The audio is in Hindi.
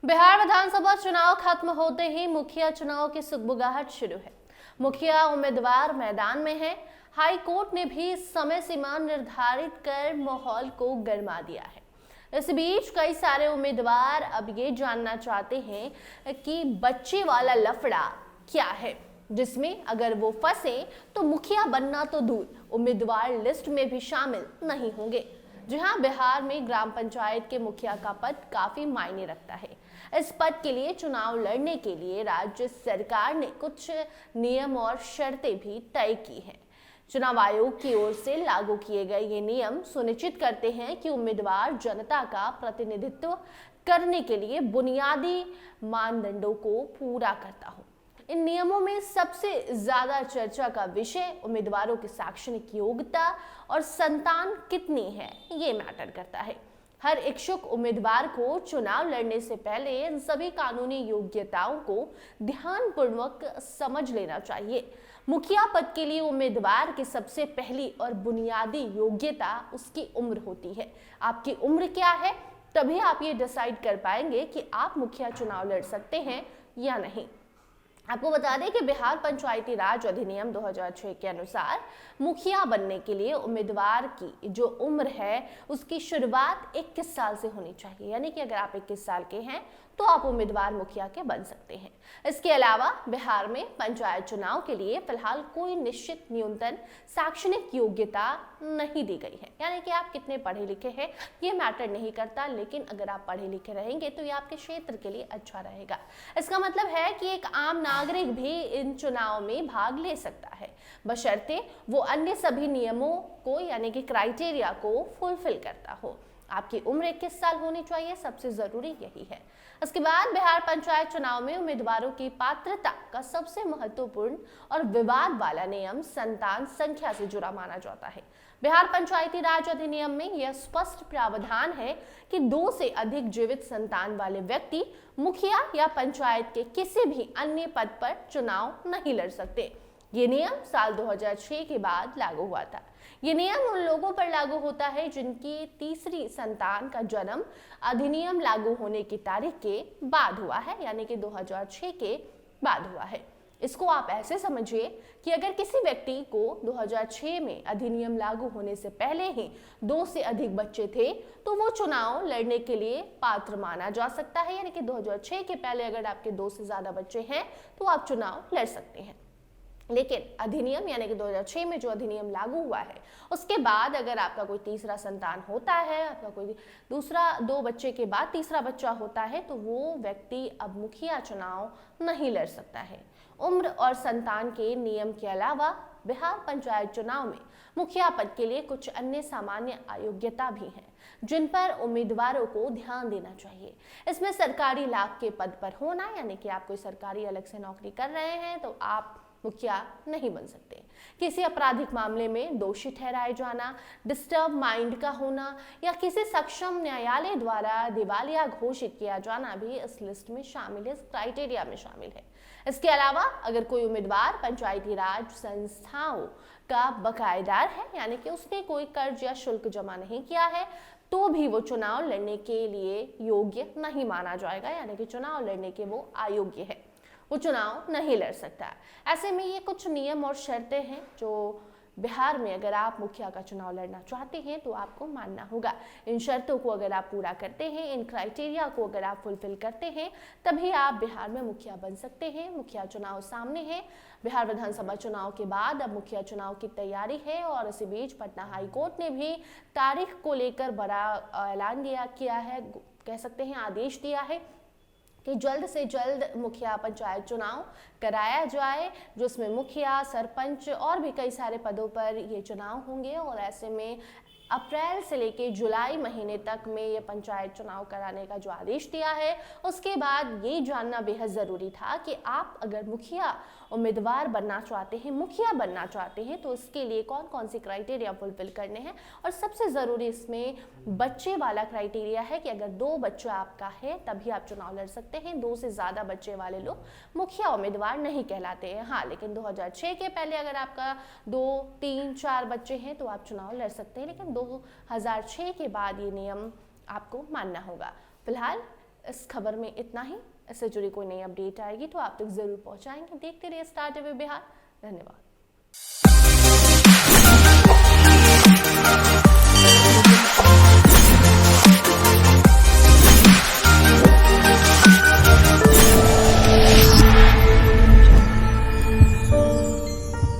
बिहार विधानसभा चुनाव खत्म होते ही मुखिया चुनाव की सुगबुगाहट शुरू है। मुखिया उम्मीदवार मैदान में है। हाई कोर्ट ने भी समय सीमा निर्धारित कर माहौल को गरमा दिया है। इस बीच कई सारे उम्मीदवार अब ये जानना चाहते हैं कि बच्चे वाला लफड़ा क्या है, जिसमें अगर वो फंसे तो मुखिया बनना तो दूर, उम्मीदवार लिस्ट में भी शामिल नहीं होंगे। जी हाँ, बिहार में ग्राम पंचायत के मुखिया का पद काफी मायने रखता है। इस पद के लिए चुनाव लड़ने के लिए राज्य सरकार ने कुछ नियम और शर्तें भी तय की हैं। चुनाव आयोग की ओर से लागू किए गए ये नियम सुनिश्चित करते हैं कि उम्मीदवार जनता का प्रतिनिधित्व करने के लिए बुनियादी मानदंडों को पूरा करता हो। इन नियमों में सबसे ज्यादा चर्चा का विषय उम्मीदवारों की शैक्षणिक योग्यता और संतान कितनी है, ये मैटर करता है। हर इच्छुक उम्मीदवार को चुनाव लड़ने से पहले इन सभी कानूनी योग्यताओं को ध्यानपूर्वक समझ लेना चाहिए। मुखिया पद के लिए उम्मीदवार की सबसे पहली और बुनियादी योग्यता उसकी उम्र होती है। आपकी उम्र क्या है, तभी आप ये डिसाइड कर पाएंगे कि आप मुखिया चुनाव लड़ सकते हैं या नहीं। आपको बता दें कि बिहार पंचायती राज अधिनियम 2006 के अनुसार मुखिया बनने के लिए उम्मीदवार की जो उम्र है उसकी शुरुआत 21 साल से होनी चाहिए, यानी कि अगर आप 21 साल के हैं तो आप उम्मीदवार मुखिया के बन सकते हैं। इसके अलावा बिहार में पंचायत चुनाव के लिए फिलहाल कोई निश्चित न्यूनतम शैक्षणिक योग्यता नहीं दी गई है, यानी कि आप कितने पढ़े लिखे हैं ये मैटर नहीं करता, लेकिन अगर आप पढ़े लिखे रहेंगे तो ये आपके क्षेत्र के लिए अच्छा रहेगा। इसका मतलब है कि एक आम नागरिक भी इन चुनाव में भाग ले सकता है, बशर्ते वो अन्य सभी नियमों को यानी कि क्राइटेरिया को फुलफिल करता हो। आपकी उम्र 21 साल होनी चाहिए, सबसे जरूरी यही है। इसके बाद बिहार पंचायत चुनाव में उम्मीदवारों की पात्रता का सबसे महत्वपूर्ण और विवाद वाला नियम संतान संख्या से जुड़ा माना जाता है। बिहार पंचायती राज अधिनियम में यह स्पष्ट प्रावधान है कि 2 से अधिक जीवित संतान वाले व्यक्ति मुखिया या पंचायत के किसी भी अन्य पद पर चुनाव नहीं लड़ सकते। ये नियम साल 2006 के बाद लागू हुआ था। ये नियम उन लोगों पर लागू होता है जिनकी तीसरी संतान का जन्म अधिनियम लागू होने की तारीख के बाद हुआ है, यानी कि 2006 के बाद हुआ है। इसको आप ऐसे समझिए कि अगर किसी व्यक्ति को 2006 में अधिनियम लागू होने से पहले ही 2 से अधिक बच्चे थे तो वो चुनाव लड़ने के लिए पात्र माना जा सकता है, यानी कि 2006 के पहले अगर आपके 2 से ज्यादा बच्चे हैं तो आप चुनाव लड़ सकते हैं। लेकिन अधिनियम यानी कि 2006 में जो अधिनियम लागू हुआ है उसके बाद अगर आपका कोई तीसरा संतान होता है, आपका कोई दूसरा 2 बच्चे के बाद तीसरा बच्चा होता है, तो वो व्यक्ति अब मुखिया चुनाव नहीं लड़ सकता है। उम्र और संतान के नियम के अलावा बिहार पंचायत चुनाव में मुखिया पद के लिए कुछ अन्य सामान्य अयोग्यता भी हैं जिन पर उम्मीदवारों को ध्यान देना चाहिए। इसमें सरकारी लाभ के पद पर होना, यानी कि आप कोई सरकारी अलग से नौकरी कर रहे हैं तो आप मुखिया नहीं बन सकते। किसी आपराधिक मामले में दोषी ठहराए जाना, डिस्टर्ब माइंड का होना या किसी सक्षम न्यायालय द्वारा दिवालिया घोषित किया जाना भी इस लिस्ट में शामिल है, इस क्राइटेरिया में शामिल है। इसके अलावा अगर कोई उम्मीदवार पंचायती राज संस्थाओं का बकायेदार है, यानी कि उसने कोई कर्ज या शुल्क जमा नहीं किया है, तो भी वो चुनाव लड़ने के लिए योग्य नहीं माना जाएगा, यानी कि चुनाव लड़ने के वो अयोग्य है, वो चुनाव नहीं लड़ सकता। ऐसे में ये कुछ नियम और शर्तें हैं जो बिहार में अगर आप मुखिया का चुनाव लड़ना चाहते हैं तो आपको मानना होगा। इन शर्तों को अगर आप पूरा करते हैं, इन क्राइटेरिया को अगर आप फुलफिल करते हैं, तभी आप बिहार में मुखिया बन सकते हैं। मुखिया चुनाव सामने है। बिहार विधानसभा चुनाव के बाद अब मुखिया चुनाव की तैयारी है और इसी बीच पटना हाई कोर्ट ने भी तारीख को लेकर बड़ा ऐलान किया है, कह सकते हैं आदेश दिया है कि जल्द से जल्द मुखिया पंचायत चुनाव कराया जाए, जिसमें मुखिया, सरपंच और भी कई सारे पदों पर ये चुनाव होंगे। और ऐसे में अप्रैल से लेके जुलाई महीने तक में ये पंचायत चुनाव कराने का जो आदेश दिया है, उसके बाद ये जानना बेहद ज़रूरी था कि आप अगर मुखिया उम्मीदवार बनना चाहते हैं, मुखिया बनना चाहते हैं, तो इसके लिए कौन कौन से क्राइटेरिया फुलफिल करने हैं। और सबसे ज़रूरी इसमें बच्चे वाला क्राइटेरिया है कि अगर 2 बच्चा आपका है तभी आप चुनाव लड़ सकते हैं। 2 से ज़्यादा बच्चे वाले लोग मुखिया उम्मीदवार नहीं कहलाते हैं। हाँ, लेकिन 2006 के पहले अगर आपका 2, 3, 4 बच्चे हैं तो आप चुनाव लड़ सकते हैं, लेकिन 2006 के बाद ये नियम आपको मानना होगा। फिलहाल इस खबर में इतना ही। इससे जुड़ी कोई नई अपडेट आएगी तो आप तक जरूर पहुंचाएंगे। देखते रहिए स्टार टीवी बिहार। धन्यवाद।